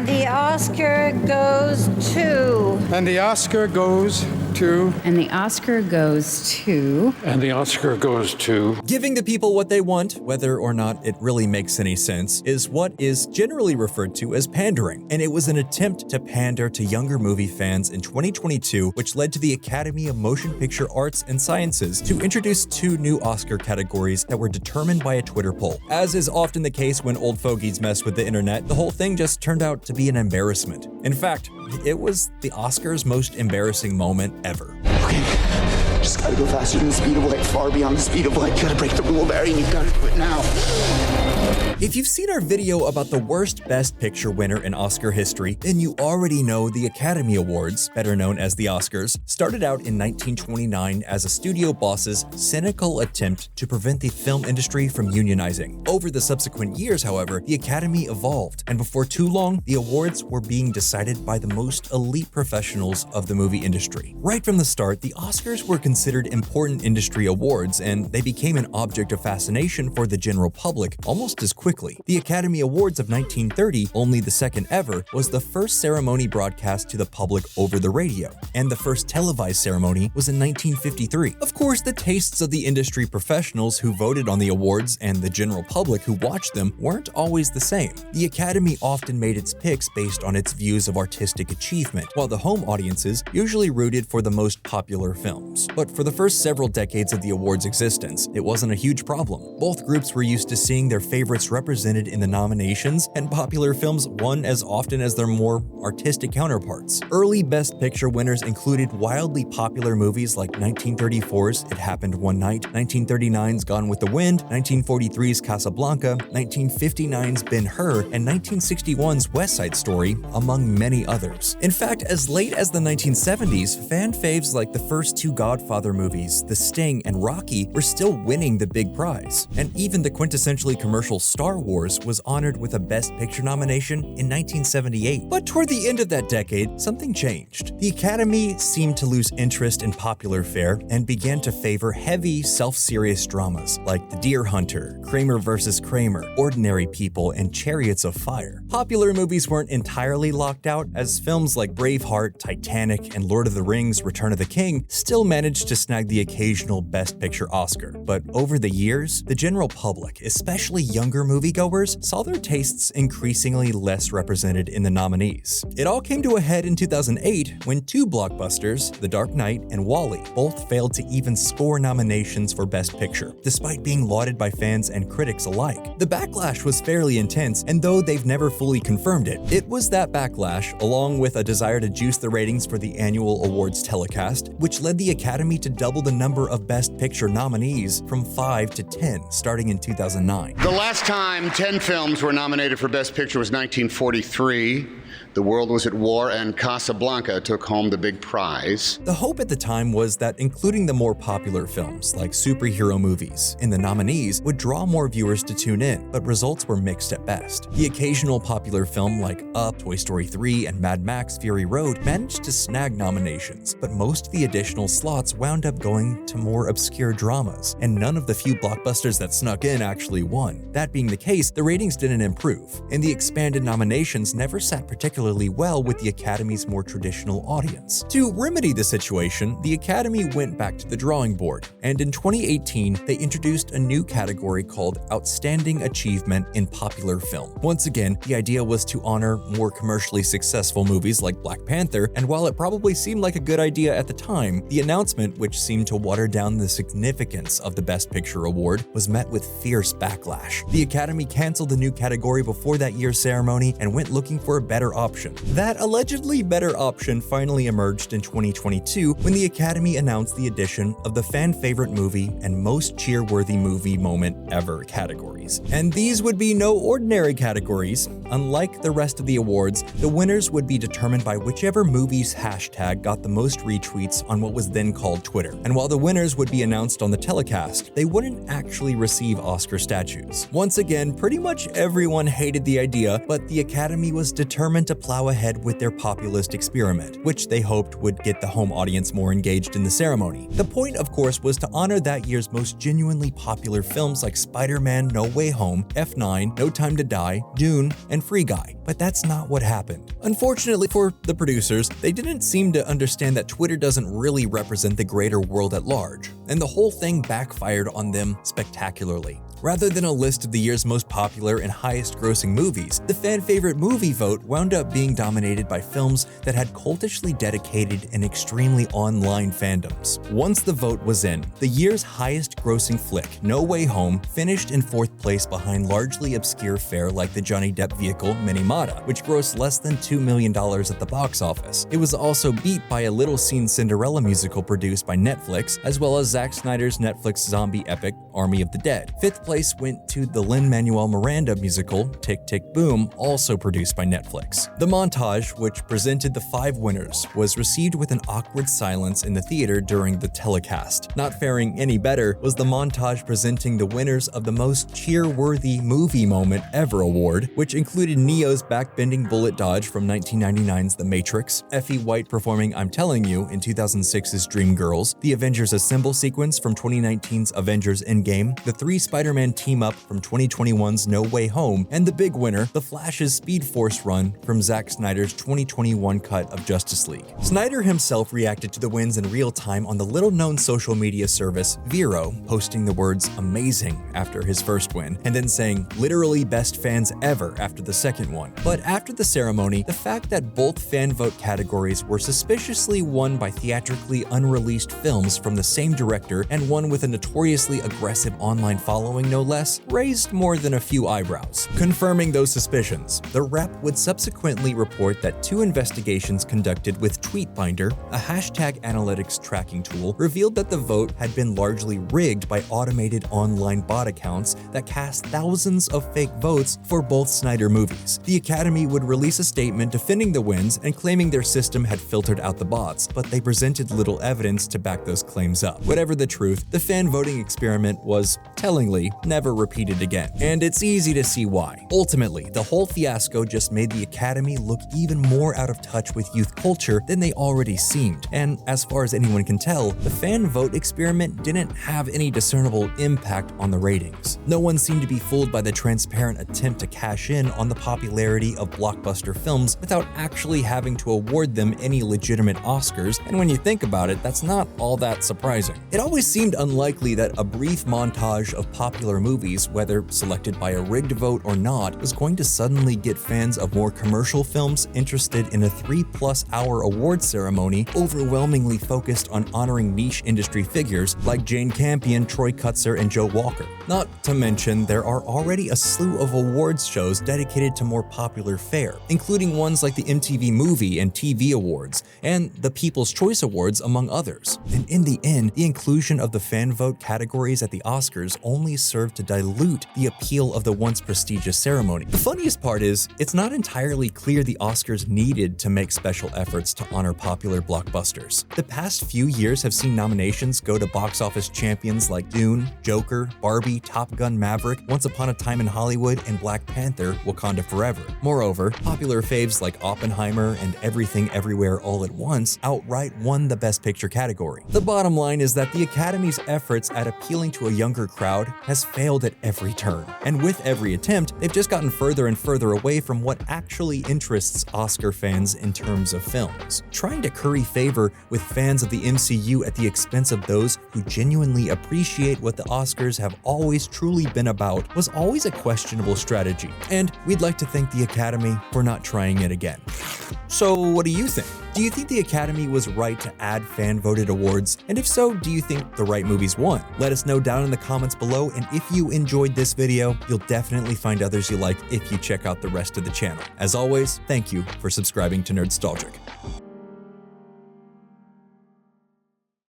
And the Oscar goes to... And the Oscar goes to... And the Oscar goes to... And the Oscar goes to... Giving the people what they want, whether or not it really makes any sense, is what is generally referred to as pandering. And it was an attempt to pander to younger movie fans in 2022, which led to the Academy of Motion Picture Arts and Sciences to introduce 2 new Oscar categories that were determined by a Twitter poll. As is often the case when old fogies mess with the internet, the whole thing just turned out to be an embarrassment. In fact, it was the Oscars' most embarrassing moment ever. Okay, just gotta go faster than the speed of light, far beyond the speed of light. You gotta break the rule, Barry, and you gotta do it now. If you've seen our video about the worst Best Picture winner in Oscar history, then you already know the Academy Awards, better known as the Oscars, started out in 1929 as a studio boss's cynical attempt to prevent the film industry from unionizing. Over the subsequent years, however, the Academy evolved, and before too long, the awards were being decided by the most elite professionals of the movie industry. Right from the start, the Oscars were considered important industry awards, and they became an object of fascination for the general public almost as quickly. The Academy Awards of 1930, only the second ever, was the first ceremony broadcast to the public over the radio, and the first televised ceremony was in 1953. Of course, the tastes of the industry professionals who voted on the awards and the general public who watched them weren't always the same. The Academy often made its picks based on its views of artistic achievement, while the home audiences usually rooted for the most popular films. But for the first several decades of the awards' existence, it wasn't a huge problem. Both groups were used to seeing their favorites represented in the nominations, and popular films won as often as their more artistic counterparts. Early Best Picture winners included wildly popular movies like 1934's It Happened One Night, 1939's Gone with the Wind, 1943's Casablanca, 1959's Ben-Hur, and 1961's West Side Story, among many others. In fact, as late as the 1970s, fan faves like the first 2 Godfather movies, The Sting and Rocky, were still winning the big prize. And even the quintessentially commercial Star Wars was honored with a Best Picture nomination in 1978. But toward the end of that decade, something changed. The Academy seemed to lose interest in popular fare and began to favor heavy, self-serious dramas like The Deer Hunter, Kramer vs. Kramer, Ordinary People, and Chariots of Fire. Popular movies weren't entirely locked out, as films like Braveheart, Titanic, and Lord of the Rings: Return of the King still managed to snag the occasional Best Picture Oscar. But over the years, the general public, especially younger moviegoers, saw their tastes increasingly less represented in the nominees. It all came to a head in 2008 when 2 blockbusters, The Dark Knight and WALL-E, both failed to even score nominations for Best Picture, despite being lauded by fans and critics alike. The backlash was fairly intense, and though they've never fully confirmed it, it was that backlash, along with a desire to juice the ratings for the annual awards telecast, which led the Academy to double the number of Best Picture nominees from 5 to 10, starting in 2009. The last time 10 films were nominated for Best Picture was 1943. The World Was at War, and Casablanca took home the big prize. The hope at the time was that including the more popular films, like superhero movies, in the nominees would draw more viewers to tune in, but results were mixed at best. The occasional popular film like Up, Toy Story 3, and Mad Max: Fury Road managed to snag nominations, but most of the additional slots wound up going to more obscure dramas, and none of the few blockbusters that snuck in actually won. That being the case, the ratings didn't improve, and the expanded nominations never sat particularly well with the Academy's more traditional audience. To remedy the situation, the Academy went back to the drawing board, and in 2018, they introduced a new category called Outstanding Achievement in Popular Film. Once again, the idea was to honor more commercially successful movies like Black Panther, and while it probably seemed like a good idea at the time, the announcement, which seemed to water down the significance of the Best Picture award, was met with fierce backlash. The Academy canceled the new category before that year's ceremony and went looking for a better option. That allegedly better option finally emerged in 2022 when the Academy announced the addition of the fan favorite movie and most cheer-worthy movie moment ever categories. And these would be no ordinary categories. Unlike the rest of the awards, the winners would be determined by whichever movie's hashtag got the most retweets on what was then called Twitter. And while the winners would be announced on the telecast, they wouldn't actually receive Oscar statues. Once again, pretty much everyone hated the idea, but the Academy was determined determined to plow ahead with their populist experiment, which they hoped would get the home audience more engaged in the ceremony. The point, of course, was to honor that year's most genuinely popular films like Spider-Man: No Way Home, F9, No Time to Die, Dune, and Free Guy. But that's not what happened. Unfortunately for the producers, they didn't seem to understand that Twitter doesn't really represent the greater world at large, and the whole thing backfired on them spectacularly. Rather than a list of the year's most popular and highest-grossing movies, the fan-favorite movie vote wound up being dominated by films that had cultishly dedicated and extremely online fandoms. Once the vote was in, the year's highest-grossing flick, No Way Home, finished in 4th place behind largely obscure fare like the Johnny Depp vehicle Minimata, which grossed less than $2 million at the box office. It was also beat by a little-seen Cinderella musical produced by Netflix, as well as Zack Snyder's Netflix zombie epic Army of the Dead. 5th place went to the Lin-Manuel Miranda musical Tick Tick Boom, also produced by Netflix. The montage, which presented the 5 winners, was received with an awkward silence in the theater during the telecast. Not faring any better was the montage presenting the winners of the most cheer-worthy movie moment ever award, which included Neo's backbending bullet dodge from 1999's The Matrix, Effie White performing I'm Telling You in 2006's Dreamgirls, the Avengers Assemble sequence from 2019's Avengers Endgame, the 3 Spider-Man team-up from 2021's No Way Home, and the big winner, The Flash's Speed Force run from Zack Snyder's 2021 cut of Justice League. Snyder himself reacted to the wins in real time on the little-known social media service Vero, posting the words "amazing" after his first win, and then saying "literally best fans ever" after the second one. But after the ceremony, the fact that both fan vote categories were suspiciously won by theatrically unreleased films from the same director and one with a notoriously aggressive online following no less, raised more than a few eyebrows. Confirming those suspicions, the Rep would subsequently report that 2 investigations conducted with Tweetbinder, a hashtag analytics tracking tool, revealed that the vote had been largely rigged by automated online bot accounts that cast thousands of fake votes for both Snyder movies. The Academy would release a statement defending the wins and claiming their system had filtered out the bots, but they presented little evidence to back those claims up. Whatever the truth, the fan voting experiment was, tellingly, never repeated again. And it's easy to see why. Ultimately, the whole fiasco just made the Academy look even more out of touch with youth culture than they already seemed. And as far as anyone can tell, the fan vote experiment didn't have any discernible impact on the ratings. No one seemed to be fooled by the transparent attempt to cash in on the popularity of blockbuster films without actually having to award them any legitimate Oscars, and when you think about it, that's not all that surprising. It always seemed unlikely that a brief montage of popular movies, whether selected by a rigged vote or not, was going to suddenly get fans of more commercial films interested in a 3+ hour award ceremony overwhelmingly focused on honoring niche industry figures like Jane Campion, Troy Kutzer, and Joe Walker. Not to mention, there are already a slew of awards shows dedicated to more popular fare, including ones like the MTV Movie and TV Awards, and the People's Choice Awards, among others. And in the end, the inclusion of the fan vote categories at the Oscars only served to dilute the appeal of the once prestigious ceremony. The funniest part is, it's not entirely clear the Oscars needed to make special efforts to honor popular blockbusters. The past few years have seen nominations go to box office champions like Dune, Joker, Barbie, Top Gun Maverick, Once Upon a Time in Hollywood, and Black Panther: Wakanda Forever. Moreover, popular faves like Oppenheimer and Everything Everywhere All at Once outright won the Best Picture category. The bottom line is that the Academy's efforts at appealing to a younger crowd has failed at every turn. And with every attempt, they've just gotten further and further away from what actually interests Oscar fans in terms of films. Trying to curry favor with fans of the MCU at the expense of those who genuinely appreciate what the Oscars have always truly been about was always a questionable strategy, and we'd like to thank the Academy for not trying it again. So what do you think? Do you think the Academy was right to add fan-voted awards? And if so, do you think the right movies won? Let us know down in the comments below, and if you enjoyed this video, you'll definitely find others you like if you check out the rest of the channel. As always, thank you for subscribing to Nerdstalgic.